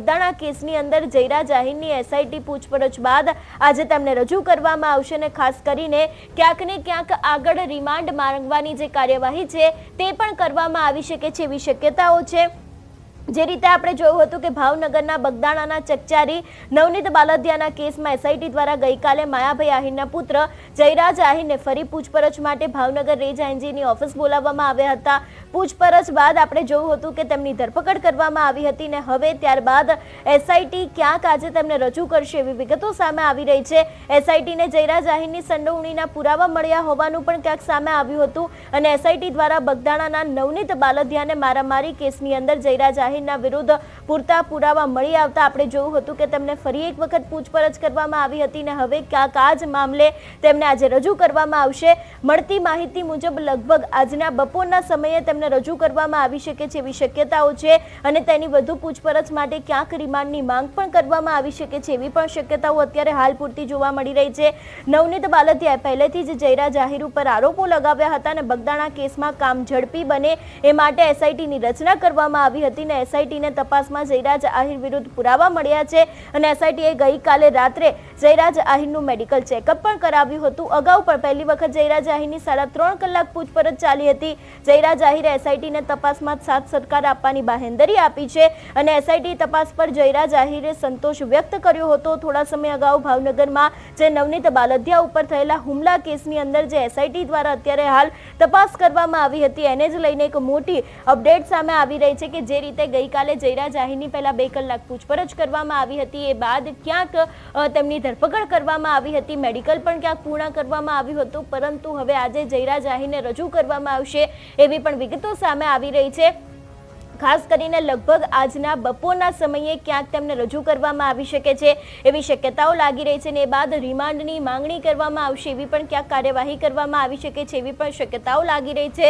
બગદાણા કેસની અંદર જયરાજ આહિરની એસઆઈટી પૂછપરછ બાદ આજે તેમને રજૂ કરવામાં આવશે અને ખાસ કરીને ક્યાંક ને ક્યાંક આગળ રિમાન્ડ માંગવાની જે કાર્યવાહી છે તે પણ કરવામાં આવી શકે છે એવી શક્યતાઓ છે। જે રીતે આપણે જોયું હતું કે ભાવનગરના બગદાણાના ચકચારી નવનીત બાલદિયાના કેસમાં એસઆઈટી દ્વારા ગઈકાલે માયાભાઈ આહિરના પુત્ર જયરાજ આહિરને ફરી પૂછપરછ માટે ભાવનગર રેન્જ આઈજીની ઓફિસ બોલાવવામાં આવ્યા હતા। પૂછપરછ બાદ આપણે જોયું હતું કે તેમની ધરપકડ કરવામાં આવી હતી ને હવે ત્યારબાદ એસઆઈટી ક્યાંક આજે તેમને રજૂ કરશે એવી વિગતો સામે આવી રહી છે। એસઆઈટીને જયરાજ આહિરની સંડોવણીના પુરાવા મળ્યા હોવાનું પણ ક્યાંક સામે આવ્યું હતું અને એસઆઈટી દ્વારા બગદાણાના નવનીત બાલદિયાને મારામારી કેસની અંદર જયરાજ આહિર વિરુદ્ધ પૂરતા પુરાવા મળી આવતા આપણે જોયું હતું કે તેમને ફરી એક વખત પૂછપરછ કરવામાં આવી હતી ને હવે ક્યાંક આ જ મામલે તેમને આજે રજૂ કરવામાં આવશે। મળતી માહિતી મુજબ લગભગ આજના બપોરના સમયે તેમને રજૂ કરવામાં આવી શકે છે એવી શક્યતાઓ છે અને તેની વધુ પૂછપરછ માટે ક્યાંક રિમાન્ડની માંગ પણ કરવામાં આવી શકે છે એવી પણ શક્યતાઓ અત્યારે હાલ પૂરતી જોવા મળી રહી છે। નવનીત બાલદિયાએ પહેલેથી જ જયરાજ આહિર ઉપર આરોપો લગાવ્યા હતા અને બગદાણા કેસમાં કામ ઝડપી બને એ માટે એસઆઈટીની રચના કરવામાં આવી હતી ને એસઆઈટીને તપાસમાં જયરાજ આહિર વિરુદ્ધ પુરાવા મળ્યા છે અને એસઆઈટીએ ગઈકાલે રાત્રે જયરાજ આહિરનું મેડિકલ ચેકઅપ પણ કરાવ્યું હતું। અગાઉ પણ પહેલી વખત જયરાજ આહિરની 3.5 કલાક પૂછપરછ ચાલી હતી। જયરાજ આહિરે એસઆઈટીને તપાસમાં સાથ સરકાર આપવાની બાહેંધરી આપી છે અને એસઆઈટી તપાસ પર જયરાજ આહિરે સંતોષ વ્યક્ત કર્યો હતો। થોડા સમય અગાઉ ભાવનગરમાં જે નવનીત બાલદિયા ઉપર થયેલા હુમલા કેસની અંદર જે એસઆઈટી દ્વારા અત્યારે હાલ તપાસ કરવામાં આવી હતી એને જ લઈને એક મોટી અપડેટ સામે આવી રહી છે કે જે રીતે ગઈકાલે જયરાજ આહિરની પહેલા 2 કલાક પૂછપરછ કરવામાં આવી હતી એ બાદ ક્યાંક તેમની ધરપકડ કરવામાં આવી હતી, મેડિકલ પણ ક્યાંક પૂર્ણ કરવામાં આવ્યું હતું, પરંતુ હવે આજે જયરાજ આહિરને રજૂ કરવામાં આવશે એવી પણ વિગતો સામે આવી રહી છે। ખાસ કરીને લગભગ આજના બપોરના સમયે ક્યાંક તેમને રજૂ કરવામાં આવી શકે છે એવી શક્યતાઓ લાગી રહી છે ને એ બાદ રિમાન્ડની માંગણી કરવામાં આવશે એવી પણ ક્યાંક કાર્યવાહી કરવામાં આવી શકે છે એવી પણ શક્યતાઓ લાગી રહી છે।